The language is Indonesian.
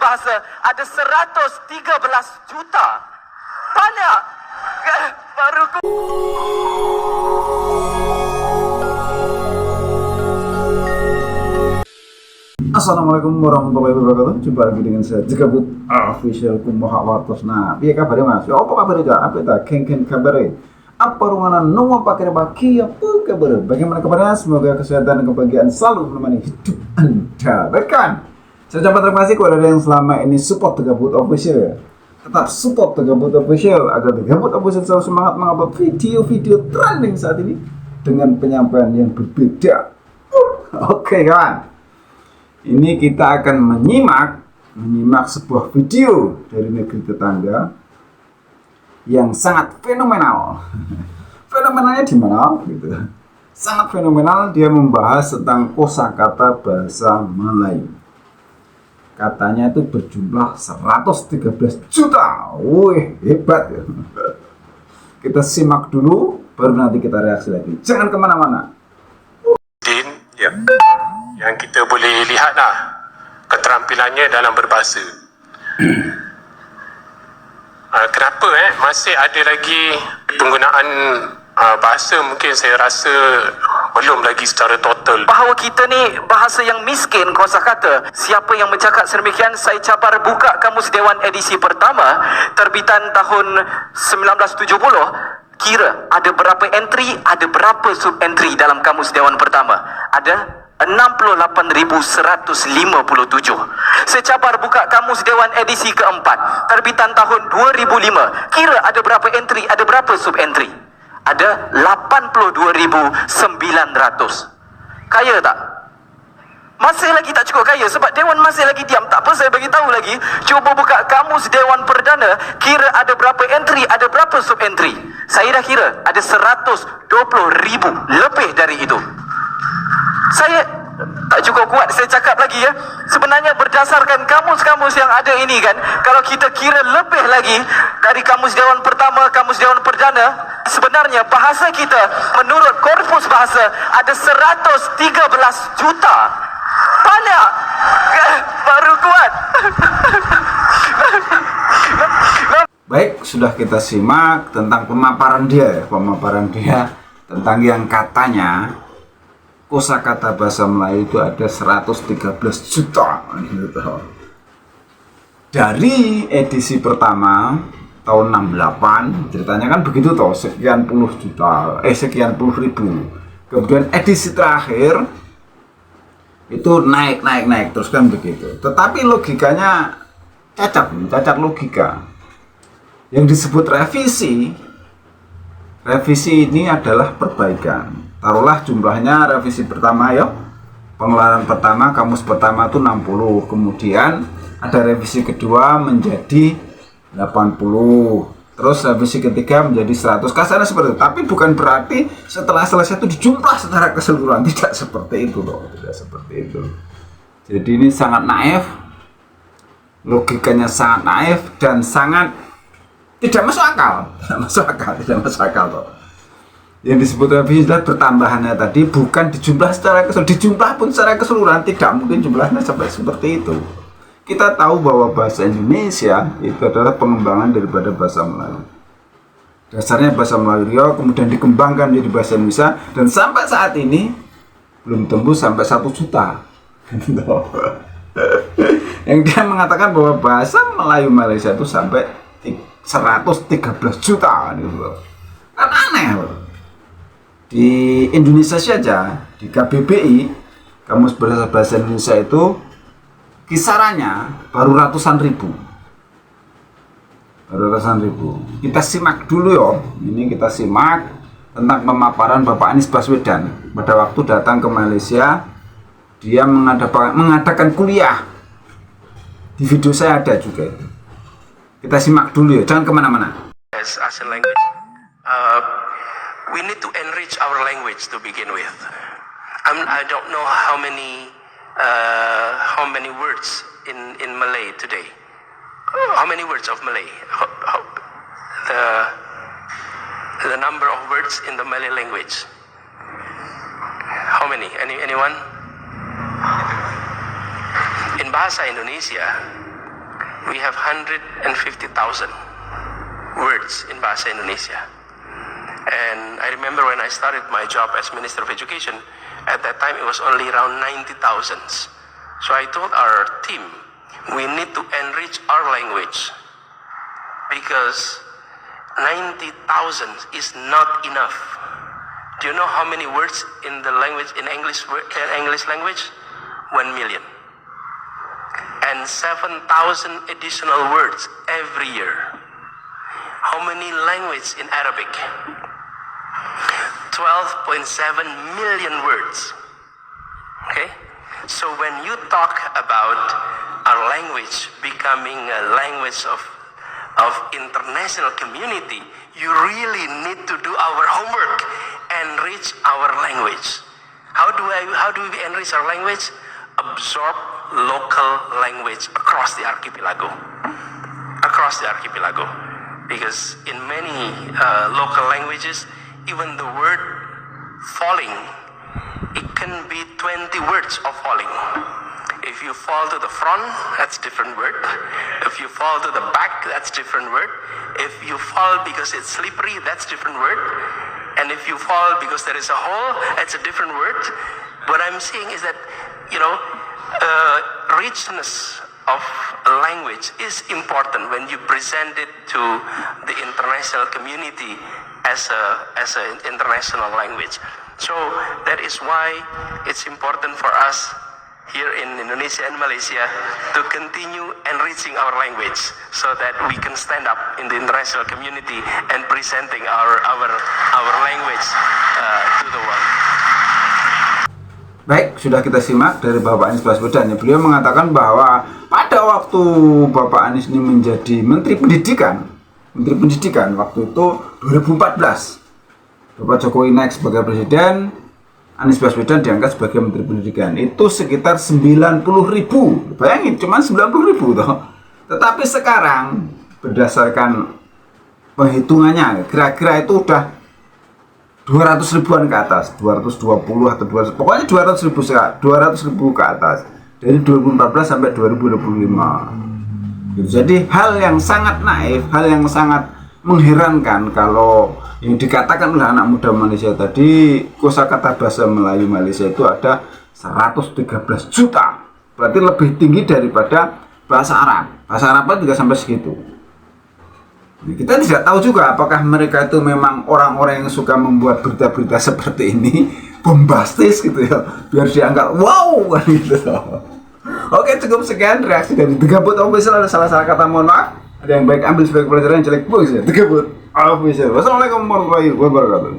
bahasa ada 113 juta. Banyak. Baru Assalamualaikum warahmatullahi wabarakatuh. Jumpa lagi dengan saya Jekabut Official Kumoha Wartos. Nah, piye kabare Mas? Ya apa kabare ja? Apa ta? Ken kabare? Apa runganan no pakai baki apa kabare? Bagaimana kabarnya? Semoga kesehatan dan kebahagiaan selalu menemani hidup Anda. Bahkan saya ucapkan terima kasih kepada yang selama ini support Jekabut Official. Tetap support Jekabut Official agar Jekabut Official selalu semangat mengupload video-video trending saat ini dengan penyampaian yang berbeda. Oke kawan. Ini kita akan menyimak sebuah video dari negeri tetangga yang sangat fenomenal. Fenomenalnya di mana? Gitu. Sangat fenomenal. Dia membahas tentang kosakata bahasa Melayu. Katanya itu berjumlah 113 juta. Wih, hebat ya. Kita simak dulu, baru nanti kita reaksi lagi. Jangan kemana-mana. Ya. Yang kita boleh lihatlah keterampilannya dalam berbahasa. Kenapa masih ada lagi penggunaan bahasa mungkin saya rasa belum lagi secara total. bahawa kita ni bahasa yang miskin kosakata. Siapa yang bercakap sedemikian, saya cabar buka Kamus Dewan edisi pertama terbitan tahun 1970. Kira ada berapa entry, ada berapa sub entry dalam Kamus Dewan pertama? Ada 68,157. Saya cabar buka Kamus Dewan edisi keempat terbitan tahun 2005. Kira ada berapa entry, ada berapa sub entry? Ada 82,900. Kaya tak? Masih lagi tak cukup kaya sebab Dewan masih lagi diam. Tak apa, saya bagi tahu lagi. Cuba buka Kamus Dewan Perdana, kira ada berapa entry, ada berapa sub entry. Saya dah kira ada 120,000 lebih dari itu. Saya tak cukup kuat saya cakap lagi ya. Sebenarnya berdasarkan kamus-kamus yang ada ini kan, kalau kita kira lebih lagi dari Kamus Dewan Pertama, Kamus Dewan Perdana, sebenarnya bahasa kita menurut korpus bahasa ada 113 juta. Banyak. Baru kuat. Baik, sudah kita simak tentang pemaparan dia tentang yang katanya kosakata bahasa Melayu itu ada 113 juta gitu. Dari edisi pertama tahun 68 ceritanya kan begitu toh, sekian puluh ribu. Kemudian edisi terakhir itu naik terus kan begitu. Tetapi logikanya cacat logika. Yang disebut revisi ini adalah perbaikan. Taruhlah jumlahnya revisi pertama ya. Pengeluaran pertama, kamus pertama itu 60. Kemudian ada revisi kedua menjadi 80. Terus revisi ketiga menjadi 100. Kasarnya seperti itu. Tapi bukan berarti setelah selesai itu dijumlah secara keseluruhan. Tidak seperti itu loh. Tidak seperti itu. Jadi ini sangat naif. Logikanya sangat naif dan sangat tidak masuk akal. Tidak masuk akal loh. Yang disebut revisi adalah pertambahannya tadi bukan dijumlah secara keseluruhan. Dijumlah pun secara keseluruhan tidak mungkin jumlahnya sampai seperti itu. Kita tahu bahwa bahasa Indonesia itu adalah pengembangan daripada bahasa Melayu. Dasarnya bahasa Melayu Riau, kemudian dikembangkan menjadi bahasa Indonesia, dan sampai saat ini belum tembus sampai 1 juta. Yang dia mengatakan bahwa bahasa Melayu Malaysia itu sampai 113 juta gitu. Kan aneh loh. Di Indonesia saja, di KBBI, Kamus Bahasa Indonesia itu kisarannya baru ratusan ribu. Kita simak dulu ya. Ini kita simak tentang pemaparan Bapak Anies Baswedan pada waktu datang ke Malaysia. Dia mengadakan kuliah. Di video saya ada juga itu. Kita simak dulu ya, jangan kemana-mana. As a language, we need to enrich our language to begin with. I don't know how many words in Malay today. How many words of Malay? The number of words in the Malay language. How many? Anyone? In bahasa Indonesia we have 150,000 words in Bahasa Indonesia. And I remember when I started my job as Minister of Education, at that time it was only around 90,000. So I told our team, we need to enrich our language because 90,000 is not enough. Do you know how many words in the language, in English language? 1 million. And 7,000 additional words every year. How many languages in Arabic? 12.7 million words. Okay? So when you talk about our language becoming a language of international community, you really need to do our homework, enrich our language. How do we enrich our language? Absorb local language across the archipelago. Across the archipelago. Because in many local languages, even the word falling, it can be 20 words of falling. If you fall to the front, that's different word. If you fall to the back, that's different word. If you fall because it's slippery, that's different word. And if you fall because there is a hole, that's a different word. What I'm saying is that, richness of language is important when you present it to the international community as an international language. So that is why it's important for us here in Indonesia and Malaysia to continue enriching our language so that we can stand up in the international community and presenting our language to the world. Baik, sudah kita simak dari Bapak Anies Baswedan. Beliau mengatakan bahwa pada waktu Bapak Anies ini menjadi Menteri Pendidikan waktu itu 2014, Bapak Jokowi naik sebagai Presiden, Anies Baswedan diangkat sebagai Menteri Pendidikan. Itu sekitar 90.000. Bayangin, cuma 90.000 toh. Tetapi sekarang berdasarkan penghitungannya, kira-kira itu udah 200 ribuan ke atas, 220 atau 200, pokoknya 200 ribu ke atas dari 2014 sampai 2025. Gitu. Jadi hal yang sangat naif, hal yang sangat mengherankan kalau yang dikatakan oleh anak muda Malaysia tadi, kosakata bahasa Melayu Malaysia itu ada 113 juta, berarti lebih tinggi daripada bahasa Arab. Bahasa Arab juga sampai segitu. Kita tidak tahu juga apakah mereka itu memang orang-orang yang suka membuat berita-berita seperti ini bombastis gitu ya, biar dianggap wow kan gitu. Oke, cukup sekian reaksi dari The Gabut Official. Ada salah-salah kata, mohon maaf. Ada yang baik ambil sebagai pelajaran, yang jelek buang ya. The Gabut Official. Wassalamualaikum warahmatullahi wabarakatuh.